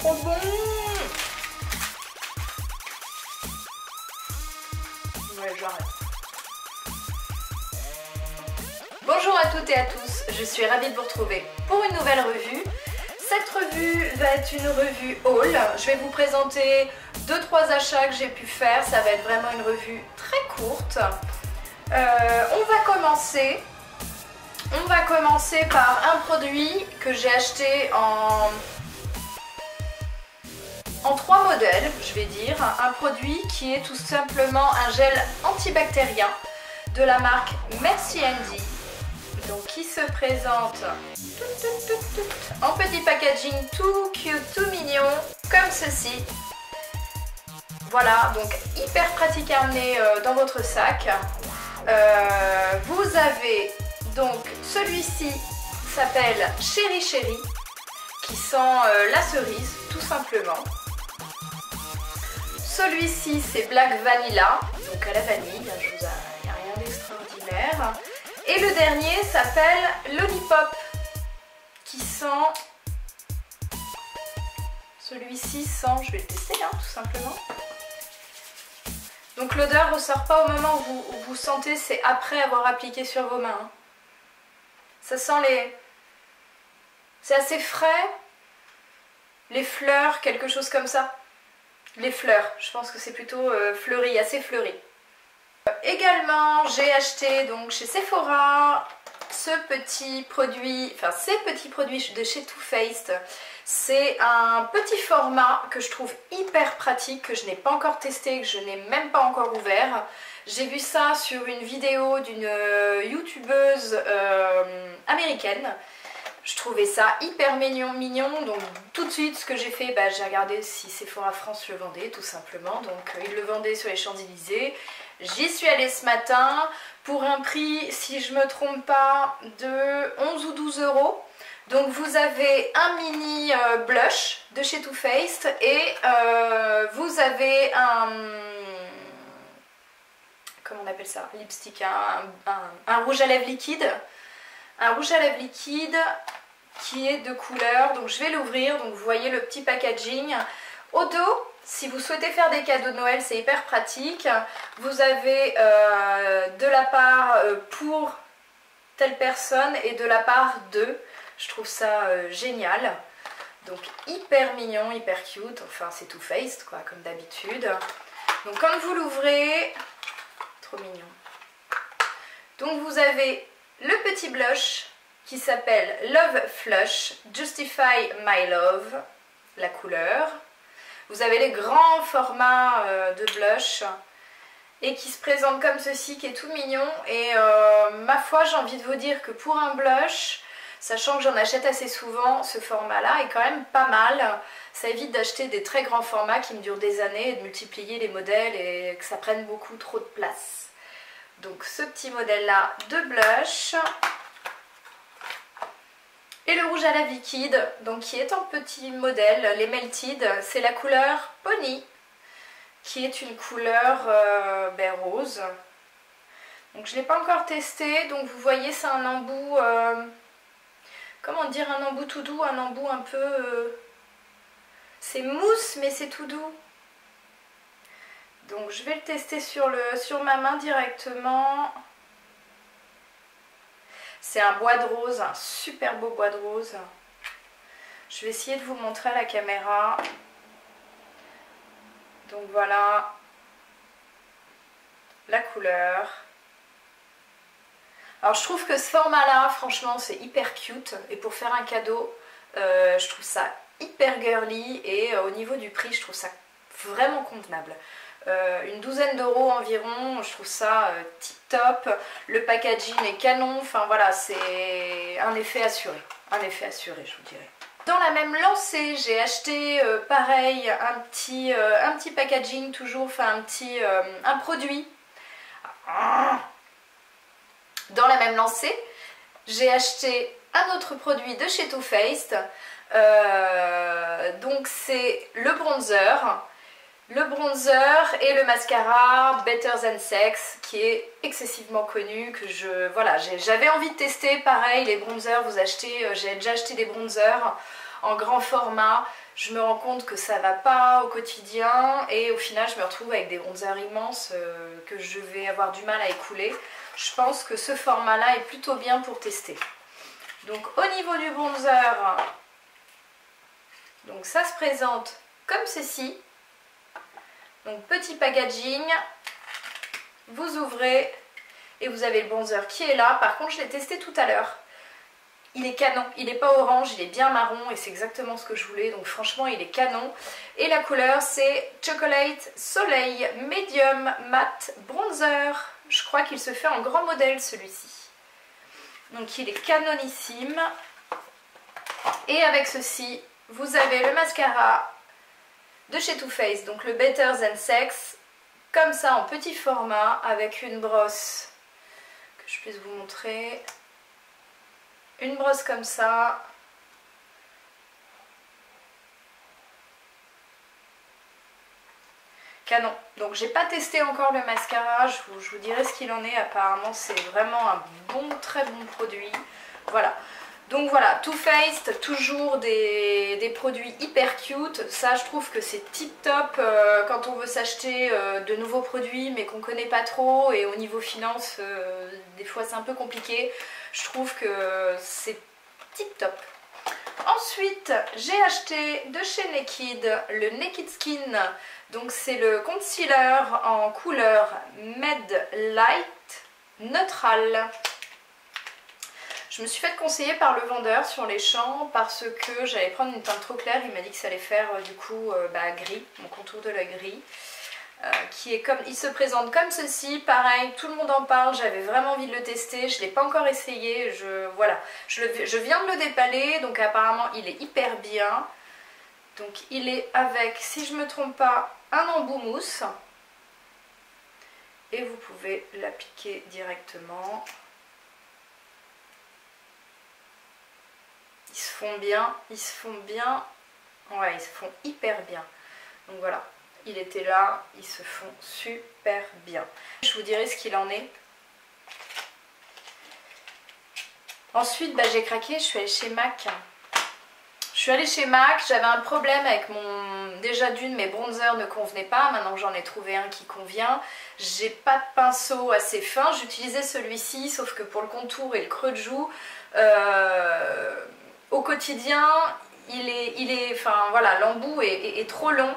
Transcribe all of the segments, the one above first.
trop bon. Ouais, j'arrête. Bonjour à toutes et à tous, je suis ravie de vous retrouver pour une nouvelle revue. Cette revue va être une revue haul. Je vais vous présenter 2-3 achats que j'ai pu faire. Ça va être vraiment une revue très courte. On va commencer par un produit que j'ai acheté en 3 modèles, je vais dire. Un produit qui est tout simplement un gel antibactérien de la marque Merci Handy. Donc qui se présente en petit packaging tout cute, tout mignon, comme ceci. Voilà, donc hyper pratique à emmener dans votre sac. Vous avez donc celui-ci s'appelle Chéri Chéri, qui sent la cerise tout simplement. Celui-ci c'est Black Vanilla, donc à la vanille, il n'y a rien d'extraordinaire. Et le dernier s'appelle Lollipop, qui sent... Celui-ci sent, je vais le tester hein, tout simplement. Donc l'odeur ne ressort pas au moment où vous sentez, c'est après avoir appliqué sur vos mains. Ça sent les... C'est assez frais, les fleurs, quelque chose comme ça. Les fleurs, je pense que c'est plutôt fleuri, assez fleuri. Également, j'ai acheté donc chez Sephora ces petits produits de chez Too Faced. C'est un petit format que je trouve hyper pratique, que je n'ai pas encore testé, que je n'ai même pas encore ouvert. J'ai vu ça sur une vidéo d'une youtubeuse américaine. Je trouvais ça hyper mignon, donc tout de suite ce que j'ai fait, j'ai regardé si Sephora France le vendait tout simplement. Donc ils le vendaient sur les Champs-Élysées. J'y suis allée ce matin pour un prix, si je ne me trompe pas, de 11 ou 12 €. Donc vous avez un mini blush de chez Too Faced et vous avez un... comment on appelle ça? Lipstick, un rouge à lèvres liquide. Un rouge à lèvres liquide qui est de couleur. Donc je vais l'ouvrir, donc vous voyez le petit packaging. Au dos, si vous souhaitez faire des cadeaux de Noël, c'est hyper pratique. Vous avez de la part pour telle personne et de la part de. Je trouve ça génial. Donc hyper mignon, hyper cute. Enfin c'est Too Faced quoi, comme d'habitude. Donc quand vous l'ouvrez, trop mignon. Donc vous avez le petit blush qui s'appelle Love Flush Justify My Love, la couleur. Vous avez les grands formats de blush et qui se présente comme ceci, qui est tout mignon. Et ma foi, j'ai envie de vous dire que pour un blush, sachant que j'en achète assez souvent, ce format-là est quand même pas mal. Ça évite d'acheter des très grands formats qui me durent des années et de multiplier les modèles et que ça prenne beaucoup trop de place. Donc ce petit modèle-là de blush. Et le rouge à lèvres liquide, donc qui est en petit modèle, les Melted, c'est la couleur Pony, qui est une couleur rose. Donc je ne l'ai pas encore testé, donc vous voyez c'est un embout, comment dire, un embout tout doux, un embout un peu... c'est mousse mais c'est tout doux. Donc je vais le tester sur ma main directement. C'est un bois de rose, un super beau bois de rose. Je vais essayer de vous montrer à la caméra. Donc voilà la couleur. Alors je trouve que ce format-là, franchement, c'est hyper cute. Et pour faire un cadeau, je trouve ça hyper girly. Et au niveau du prix, je trouve ça vraiment convenable. Une douzaine d'euros environ, je trouve ça tip top. Le packaging est canon, enfin voilà, c'est un effet assuré, je vous dirais. Dans la même lancée, j'ai acheté pareil un petit packaging toujours, enfin un produit. Dans la même lancée, j'ai acheté un autre produit de chez Too Faced. Donc c'est le bronzer. Le bronzer et le mascara Better Than Sex, qui est excessivement connu, que j'avais envie de tester. Pareil, les bronzers, j'ai déjà acheté des bronzers en grand format. je me rends compte que ça va pas au quotidien et au final je me retrouve avec des bronzers immenses que je vais avoir du mal à écouler. Je pense que ce format là est plutôt bien pour tester. Donc au niveau du bronzer, donc ça se présente comme ceci. Donc petit packaging, vous ouvrez et vous avez le bronzer qui est là. Par contre je l'ai testé tout à l'heure. Il est canon, il n'est pas orange, il est bien marron et c'est exactement ce que je voulais, donc franchement il est canon. Et la couleur c'est Chocolate Soleil Medium Matte Bronzer. Je crois qu'il se fait en grand modèle celui-ci. Donc il est canonissime. Et avec ceci, vous avez le mascara de chez Too Faced, donc le Better Than Sex, comme ça en petit format, avec une brosse que je puisse vous montrer. Une brosse comme ça. Canon. Donc j'ai pas testé encore le mascara, je vous dirai ce qu'il en est. Apparemment c'est vraiment un bon, très bon produit. Voilà. Donc voilà, Too Faced, toujours des produits hyper cute. Ça je trouve que c'est tip top quand on veut s'acheter de nouveaux produits mais qu'on connaît pas trop. Et au niveau finance, des fois c'est un peu compliqué. Je trouve que c'est tip top. Ensuite, j'ai acheté de chez Naked le Naked Skin. Donc c'est le concealer en couleur Med Light Neutral. Je me suis fait conseiller par le vendeur sur les champs parce que j'allais prendre une teinte trop claire. Il m'a dit que ça allait faire du coup gris, mon contour de la gris. Qui est comme, il se présente comme ceci, pareil, tout le monde en parle, j'avais vraiment envie de le tester, je ne l'ai pas encore essayé, voilà, je viens de le déballer, donc apparemment il est hyper bien. Donc il est avec, si je ne me trompe pas, un embout mousse, et vous pouvez l'appliquer directement. Ils se font bien, ouais, ils se font hyper bien, donc voilà. Il était là, ils se font super bien. Je vous dirai ce qu'il en est. Ensuite, j'ai craqué, je suis allée chez MAC. Je suis allée chez MAC, j'avais un problème avec mon... Déjà d'une, mes bronzers ne convenaient pas. Maintenant j'en ai trouvé un qui convient. J'ai pas de pinceau assez fin. J'utilisais celui-ci, sauf que pour le contour et le creux de joue, au quotidien, enfin voilà, l'embout est trop long.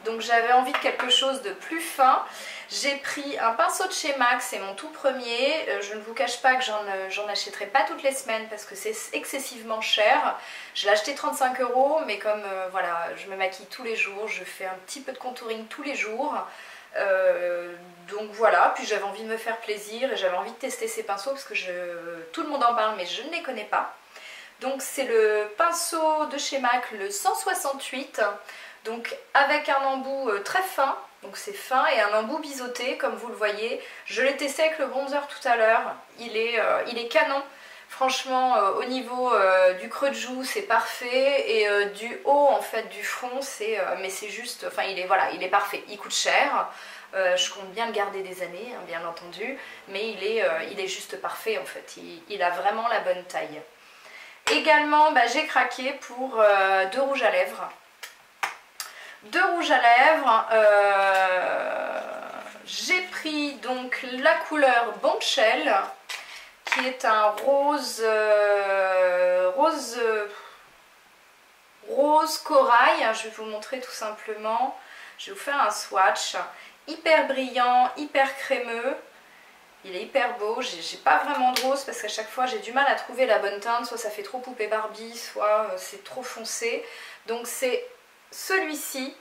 Donc j'avais envie de quelque chose de plus fin. J'ai pris un pinceau de chez MAC, c'est mon tout premier. Je ne vous cache pas que j'en achèterai pas toutes les semaines parce que c'est excessivement cher. Je l'ai acheté 35 €, mais comme voilà, je me maquille tous les jours, je fais un petit peu de contouring tous les jours. Donc voilà, puis j'avais envie de me faire plaisir et j'avais envie de tester ces pinceaux parce que tout le monde en parle mais je ne les connais pas. Donc c'est le pinceau de chez MAC, le 168. Donc avec un embout très fin, donc c'est fin, et un embout biseauté comme vous le voyez. Je l'ai testé avec le bronzer tout à l'heure, il est canon. Franchement au niveau du creux de joue c'est parfait, et du haut en fait du front mais c'est juste, enfin il est parfait. Il coûte cher, je compte bien le garder des années hein, bien entendu, mais il est juste parfait en fait, il a vraiment la bonne taille. Également j'ai craqué pour deux rouges à lèvres. De rouge à lèvres, j'ai pris donc la couleur Bombshell, qui est un rose corail. Je vais vous montrer tout simplement. Je vais vous faire un swatch hyper brillant, hyper crémeux. Il est hyper beau. J'ai pas vraiment de rose parce qu'à chaque fois j'ai du mal à trouver la bonne teinte. Soit ça fait trop poupée Barbie, soit c'est trop foncé. Donc c'est celui-ci,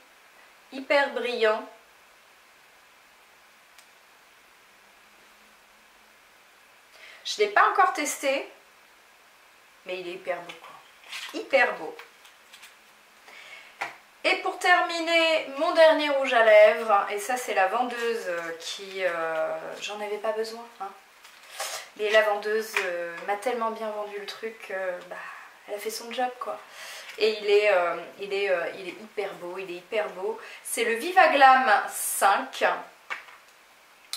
hyper brillant. Je ne l'ai pas encore testé, mais il est hyper beau, quoi. Hyper beau. Et pour terminer, mon dernier rouge à lèvres, et ça c'est la vendeuse qui... j'en avais pas besoin, hein. Mais la vendeuse m'a tellement bien vendu le truc, elle a fait son job, quoi. Et il est hyper beau, C'est le Viva Glam 5.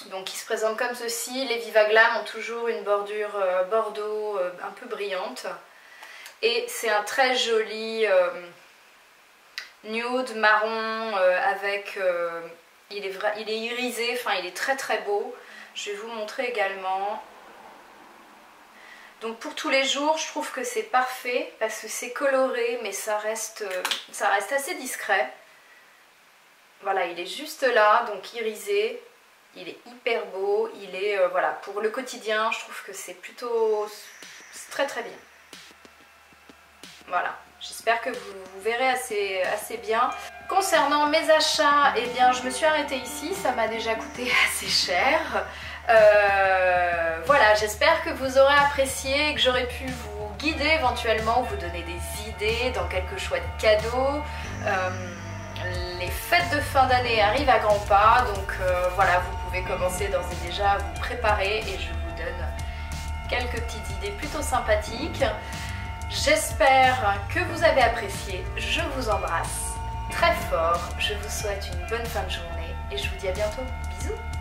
Donc il se présente comme ceci. Les Viva Glam ont toujours une bordure bordeaux un peu brillante. Et c'est un très joli nude, marron, avec... il est irisé, enfin il est très très beau. Je vais vous montrer également. Donc pour tous les jours, je trouve que c'est parfait parce que c'est coloré, mais ça reste assez discret. Voilà, il est juste là, donc irisé. Il est hyper beau. Il est, voilà, pour le quotidien, je trouve que c'est très très bien. Voilà, j'espère que vous verrez assez bien. Concernant mes achats, eh bien, je me suis arrêtée ici. Ça m'a déjà coûté assez cher. Voilà, j'espère que vous aurez apprécié et que j'aurai pu vous guider éventuellement, vous donner des idées dans quelques chouettes cadeaux. Les fêtes de fin d'année arrivent à grands pas, donc voilà, vous pouvez commencer d'ores et déjà à vous préparer et je vous donne quelques petites idées plutôt sympathiques. J'espère que vous avez apprécié, je vous embrasse très fort, je vous souhaite une bonne fin de journée et je vous dis à bientôt. Bisous!